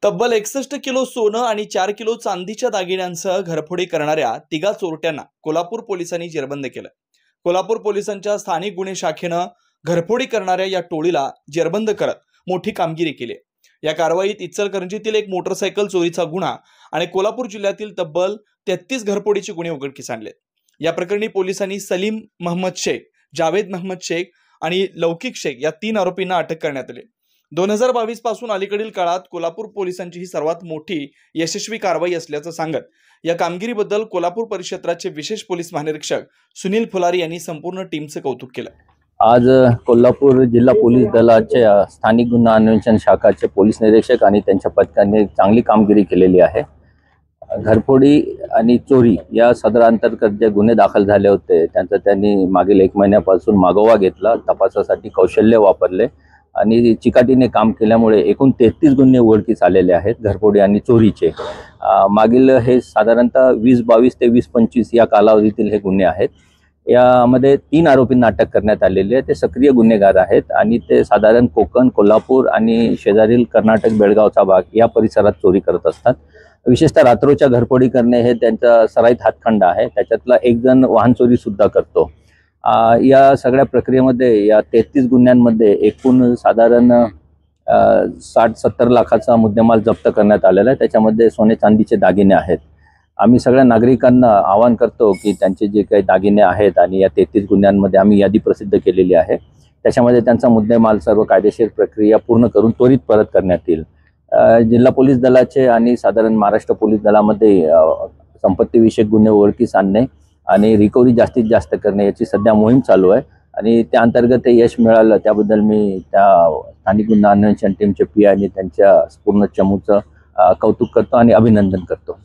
तब्बल 61 किलो सोनं आणि 4 किलो चांदीच्या दागिन्यांसह घरफोडी करणाऱ्या तिघा चोरट्यांना कोल्हापूर पोलिसांनी जेरबंद केलं। कोल्हापूर पोलिसांच्या स्थानिक गुन्हे शाखेनं घरफोडी करणाऱ्या या टोळीला जेरबंद करत मोठी कामगिरी केली। या कारवाईत इचलकरंजीतील एक मोटरसायकल चोरीचा गुन्हा आणि कोल्हापूर जिल्ह्यातील तब्बल 33 घरफोडीचे गुन्हे उघडकीस आणले। या प्रकरणी पोलिसांनी सलीम महम्मद शेख, जावेद महम्मद शेख आणि लौकिक शेख या 3 आरोपींना अटक करण्यात आली। 2022 पासून अलीकडील काळात कोल्हापूर पोलिसांची ही सर्वात मोठी यशस्वी कारवाई असल्याचं सांगत या कामगिरीबद्दल कोल्हापूर परिक्षेत्राचे विशेष पोलीस महानिरीक्षक सुनील फुलारी यांनी संपूर्ण टीमचं कौतुक केलं। आज कोल्हापूर जिल्हा पोलीस दलाच्या स्थानिक गुन्हा अन्वेषण शाखाचे पोलीस निरीक्षक आणि त्यांच्या पथकाने चांगली कामगिरी केलेली आहे। घरफोडी आणि चोरी या सदर अंतर्गत जे गुन्हे दाखल झाले होते त्यांचा त्यांनी मागील 1 महिन्यापासून मागोवा घेतला, तपासासाठी कौशल्य वापरले आणि चिकाटीने काम केल्यामुळे एकूण 33 गुन्हे उघडकीस आलेले आहेत घरफोडी आणि चोरीचे। मागील हे साधारणतः 2022 ते 2025 या कालावधीतील हे गुन्हे आहेत। यामध्ये 3 आरोपींना अटक करण्यात आलेली आहे। ते सक्रिय गुन्हेगार आहेत आणि ते साधारण कोकण, कोल्हापूर आणि शेजारील कर्नाटक, बेळगावचा भाग या परिसरात चोरी करत असतात। विशेषतः रात्रोच्या घरफोडी करणे हे त्यांचा सराईत हातखंडा आहे। त्याच्यातला एक जण वाहन चोरी सुद्धा करतो। या सगळ्या प्रक्रियेमध्ये या 33 गुन्ह्यांमध्ये एकूण साधारण 60-70 लाखाचा मुद्देमाल जप्त करण्यात आलेला आहे। त्याच्यामध्ये सोने चांदीचे दागिने आहेत। आम्ही सगळ्या नागरिकांना आवाहन करतो की त्यांचे जे काही दागिने आहेत आणि या 33 गुन्ह्यांमध्ये आम्ही यादी प्रसिद्ध केलेली आहे, त्याच्यामध्ये त्यांचा मुद्देमाल सर्व कायदेशीर प्रक्रिया पूर्ण करून त्वरित परत करण्यात येईल। जिल्हा पोलीस दलाचे आणि साधारण महाराष्ट्र पोलीस दलामध्ये संपत्तीविषयक गुन्हे उघडकीस आणणे आणि रिकव्हरी जास्तीत जास्त करणे याची सध्या मोहीम चालू आहे आणि त्या अंतर्गत यश मिळालं त्याबद्दल मी त्या स्थानिक गुन्हा अन्वेषण टीमचे पी आणि त्यांच्या पूर्ण चमूचं कौतुक करतो आणि अभिनंदन करतो।